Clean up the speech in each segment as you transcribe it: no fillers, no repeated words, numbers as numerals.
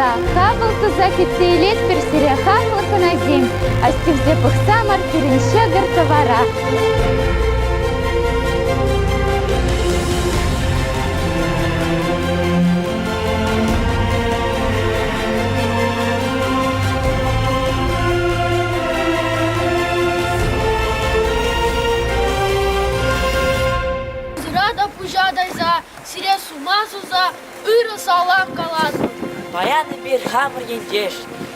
туза, хабыл туза кетсейлет персере хақлықына зем, астевзе пықсамар перенше гыртывара. Пужадайза, сире сумазуза, ыры салам калады. Баяны bir хамыр ендеш,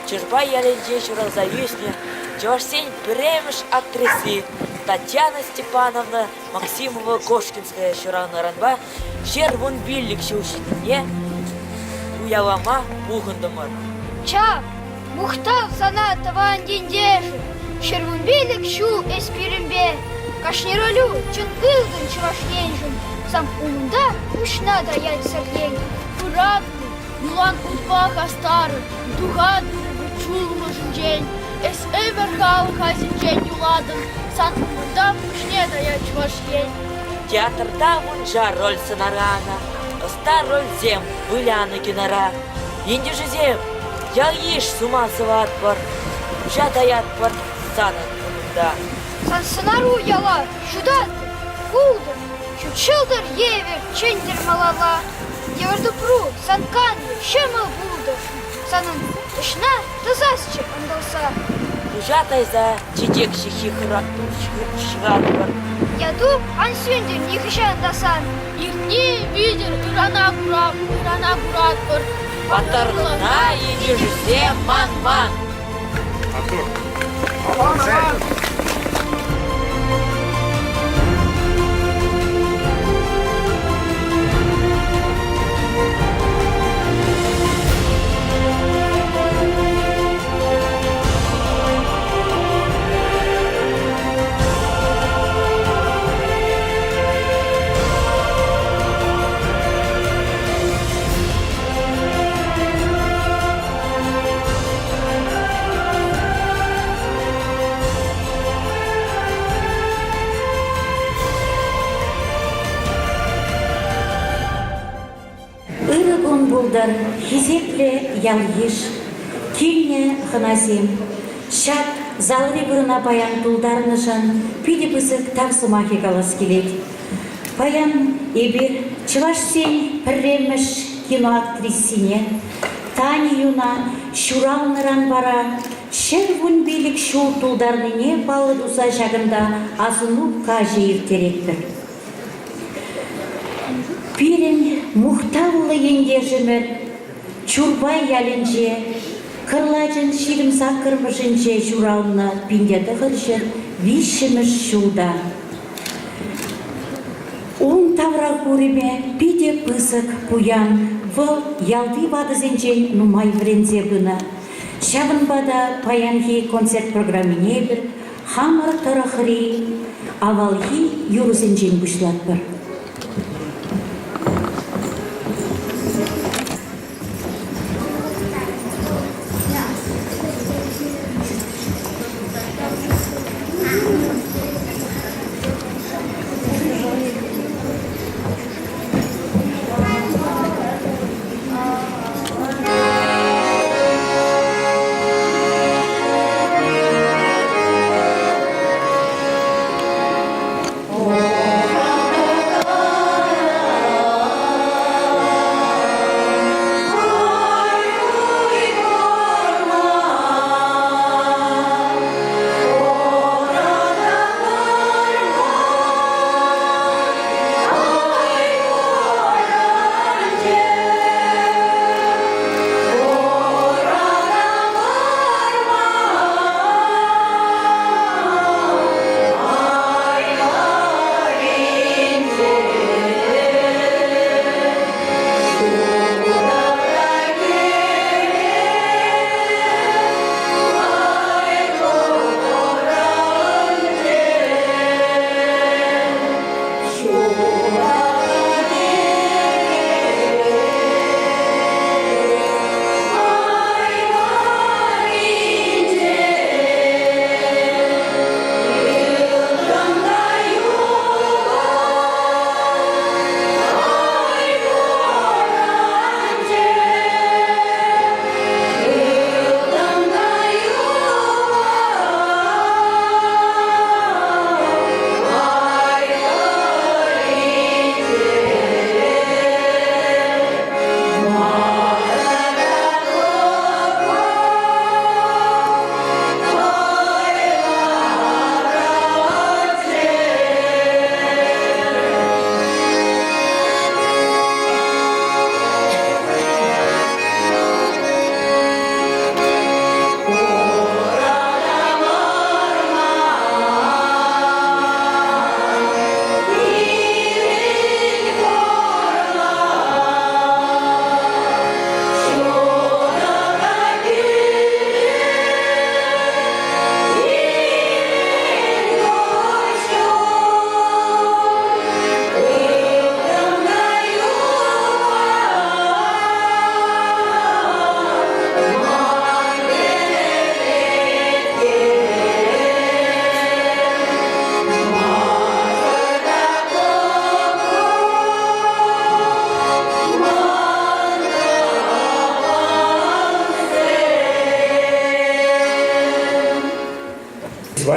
чырбай яленже шуралза юсне, чевашсень премеш актрисы Татьяна Степановна Максимова-Кошкинская шураны ранба, шер вон биллик шушитіне, уялама бұғындымыр. Ча, мұхтал сана таван дендежі, шервун билік шу эспирімбе, кашнеролю чын ылдын чывашненжін, сам умында ушна да ять сәрлен. Урадны, юлан ұлпақ астары, дуғадыры чулмы жынжен, эс эвер халы хазинжен юладын, сан умында ушне да ять чывашнен. Театрда мұнжа роль сынарана, ыста роль зем выляны кинара. Енді жызем, ял еш сумасыва атпыр, ұжа даят пыр санын мұнында. Сан сынару яла, шудат, кулдыр, чучылдыр евер, чендер малала. Еверді пру, сан канды, шемыл булдыр, санын тышна тызасчы ындылса. Ұжа тайза чедек шихи шығарпыр. Яду ансюндер нехыша ындасан. Ирне видер ирана гурат пыр. Батырлына енді жүзе ман-ман. Булдар, хизекле ялгиш, килне ханасим, шат залри бұрына паян тулдарнышан, пиде пысык таксымахи галас келет. Паян ебір чывашсен пірреміш киноактрисине, Тани юна шуралныран бара, шервун билік шул тулдарныне балы дуза жағында азыну кажы ертеректір. Пирен мұқталлы ендежімір, чурбай ялінже, кырлажын ширімсақ кырмышынже журалына пиндеді ғыржыр вишіміш шулда. Он тавра көреме пиде пысық пуян, выл ялды бадызенжен нумай врензе бұна. Шабын бада паянхи концерт программине бір, хамыр тарахыри, авалхи юрызенжен бұшлат бір.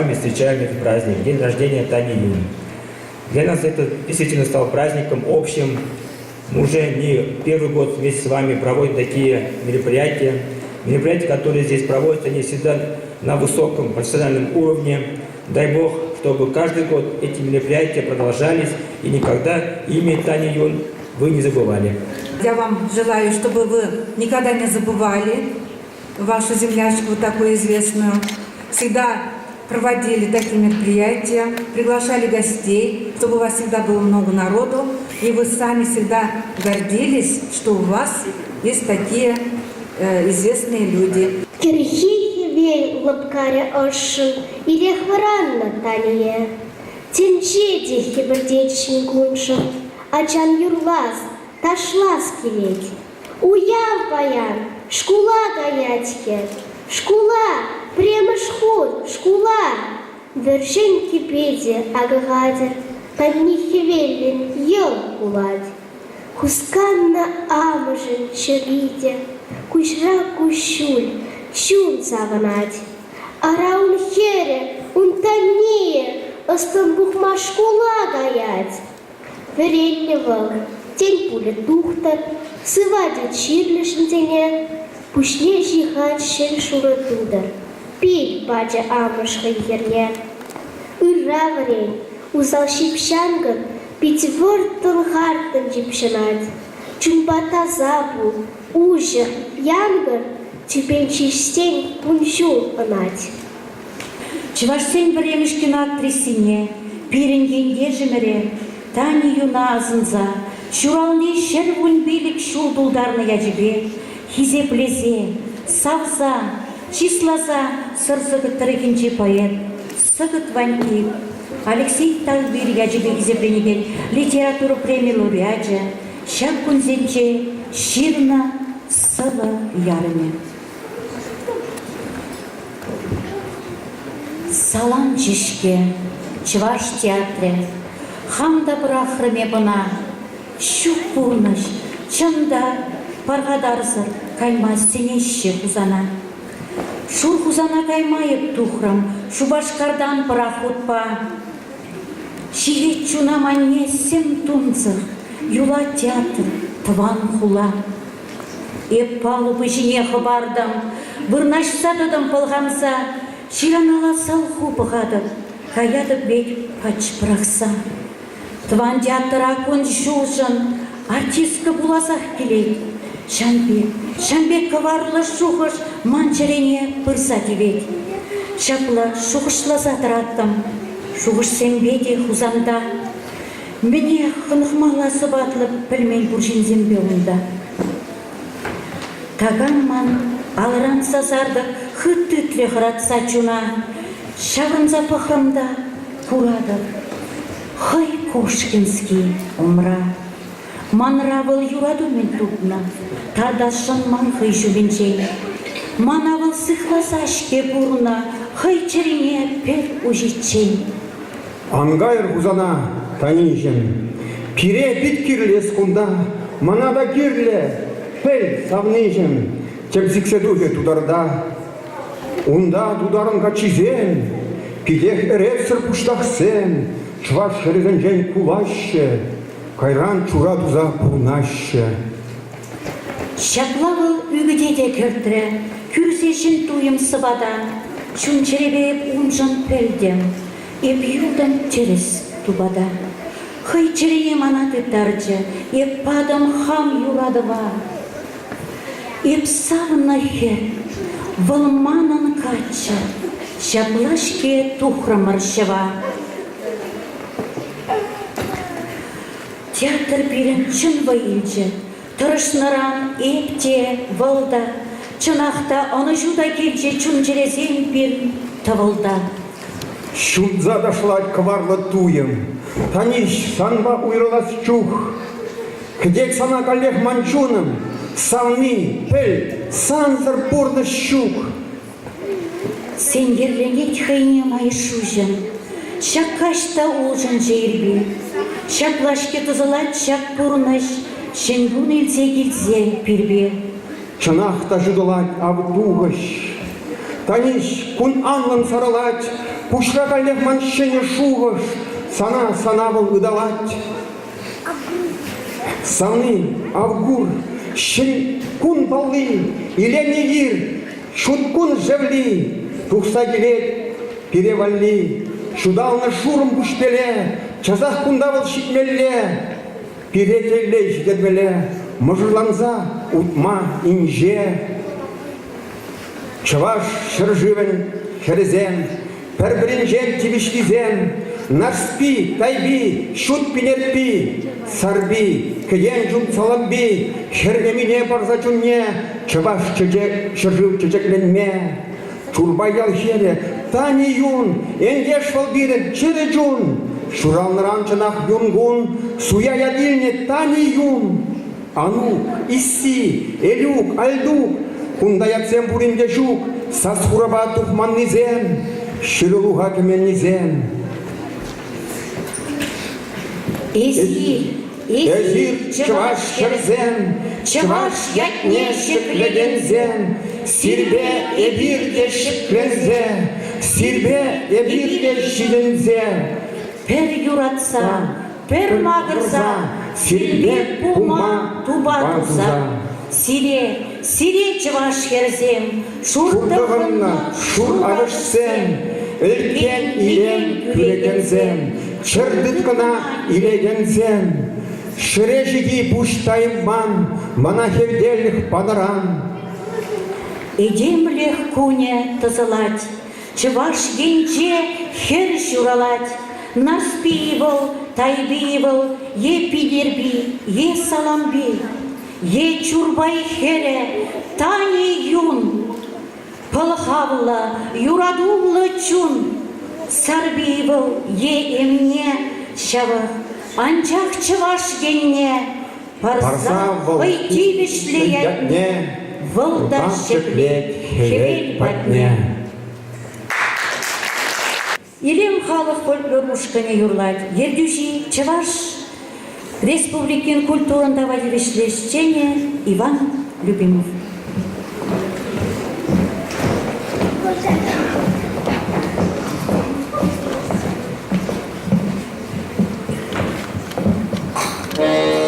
вами встречаем этот праздник, день рождения Тани Юн. Для нас это действительно стал праздником общим. Мы уже не первый год вместе с вами проводим такие мероприятия. Мероприятия, которые здесь проводятся, они всегда на высоком профессиональном уровне. Дай Бог, чтобы каждый год эти мероприятия продолжались и никогда имя Тани Юн вы не забывали. Я вам желаю, чтобы вы никогда не забывали вашу землячку такую известную. Всегда проводили такие мероприятия, приглашали гостей, чтобы у вас всегда было много народу, и вы сами всегда гордились, что у вас есть такие известные люди. Кирхи вей лапкаря ошын, или хваранна тание. Тенчети хибердечен гуншын, ачан юрлас, ташлас келек. Уяв баян, шкула гаятке, шкула, прямо шхуд, шкула. Вершин кипеди агагадер, под нихивелин ел кулать. Хусканна амажен чевите, кушра кушуль, чун саванать. Араун хере, унтание, остамбухма шкула гаять. Веренневал, тень пуля тухтар, сывадит чирлишн тене, пушне жихать шен шура тудар, пиль баджа амашха ерне. Ура варень, узал шипшанган, пятивортан хартан джипшанать, чумбата забу, ужа, янгар, тюпень чистень пунчу анать. Чывашсен времешкин актрисине, пиренген ежемере, Тани Юна азынза, шуралне шервун билик шулдулдарны яжебе, хизеплезе, савза, числаза, сырзыгыт тырыгинче поэт, сыгыт ваньки, Алексей Талбир яжебе хизепленеген литература премия лауреатжа, шак кунзенче, ширна, сыла ярыме. Салам чишке, Чуваш театре, хамда брахрыме бына, щук пулныш, чында, паргадарзыр, кайма сенеще хузана. Шул хузана каймайып тухрым, шубашкардан пароходпа. Шивет чунаманне сем тунцыр, юла театр, тван хула. Эп палубы жіне хабардым, вырнашса дыдым пылғамса, ширанала салху бұғадып, каядып бет пач прақса. Тван театр акон жужын, артистка буласақ келейд. Шамбек каварлы шуғыш манчарене пырса девет. Шапла шуғышласа тараттым, шуғыш сенбеде хузамда. Мне хынықмаласы батылып пілмен бұржин зембе онда. Тагамман алыран сазарды хыттытле хыратса чуна. Шағынза пахымда курадыр. Хай Кошкинский умра. Манравыл юраду мен тупна, тадашын ман хай жубенчей. Манавыл сыхласа шке бурна, хай черене пер ужичей. Ангайр хузана танижен, пире бит кирле скунда, манада кирле, пел савнижен, чепсиксе духе тударда. Унда тударын качизен, пилех эрепсер пуштахсен, чваш шерезенжен кулаще, кайран чура туза пурнаще. Шаклавыл үгідеде кіртірі, күрсешін туым сыбада, чунчеребеп унжын пелдем, еп юлдан терес тубада. Хай черее манаты тарджы, еп падам хам юрадыва. Еп савна хер, вылманын качы, шаплашке тухра маршава. Театр пирен чын вайылчы, тұрышныран епте вылда, чынақта оны жуда келче чун жерезен пир тавылда. Шудза дошлать кварлы туем, таниш санба уйрылас чух. Кдек сана коллег манчуным, савни, пель, санзар порны щук. Сен ерлеңет хайне майшужын, шаккашта олжын жербе. Шаплашке тызылат шак пурныш, шенгун илсе келзе пирбе. Чынақта жудылать абдуғыш. Таниш кун анлын саралать, Пушра каллех маншене шуғыш, сана был выдавать. Саны, авгур, шын кун балы, илени ир, шут кун жевли, тухса келет, перевалли, шудалны шурым күшпеле, чазах кунда был шитмелле, перетелле жидетмеле, мыжырланза утма инже. Чаваш шыржывен, херезен, пір-бірінжен тибішлізен, нарспи, тайби, шут пинерпи, сарби, киен жун саламби, хергемине барза чунне, чаваш чечек, шыржыв чечекленме. Чурбай ялхере, тани юн, эндеш валбирен, чире джун, шуралныран чынах юнгун, суя ядильне тани юн. Ану, исси, элюк, альдук, кунда ятсем буринде жук, сасхураба тухман низен, ширылуға кемен низен. Эзир чываш шерзен, чываш ятне шеклензен, сирбе эбирде шеклензе, сирбе эбирде шилензе. Пер юратса, пер мағырза, сирбе пума туба туза. Сире чываш херзем, Шурдығынна шур арышсен, үлкен илен күрегензен, чырдытқына илегензен, шыре-жиги буштайымман, мана херделік паныран. Эдемлех куне тызылать, чываш генче хер журалать, наспивал, тайбивал, е пидерби, е саламби. Е чурбай хере, тани юн, пылхавла, юрадумлы чун, сарбивыл е эмне шавы, анчак чываш генне, парза войти вишлеятне, вылда шеклет хевель патне. Илем халық фольклорушкане юрлать, ердюжи чываш, Республикин культурного вещания Иван Любимов. Yeah.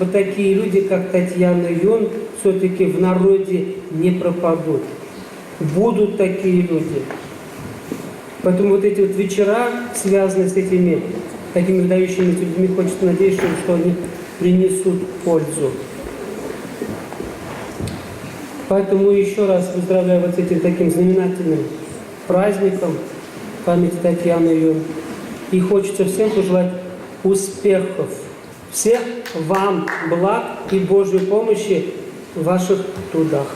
вот такие люди, как Татьяна Юн, все-таки в народе не пропадут. Будут такие люди. Поэтому вот эти вот вечера, связанные с этими такими выдающимися людьми, хочется надеяться, что они принесут пользу. Поэтому еще раз поздравляю вот с этим таким знаменательным праздником памяти Татьяны Юн. И хочется всем пожелать успехов, всех вам благ и Божьей помощи в ваших трудах.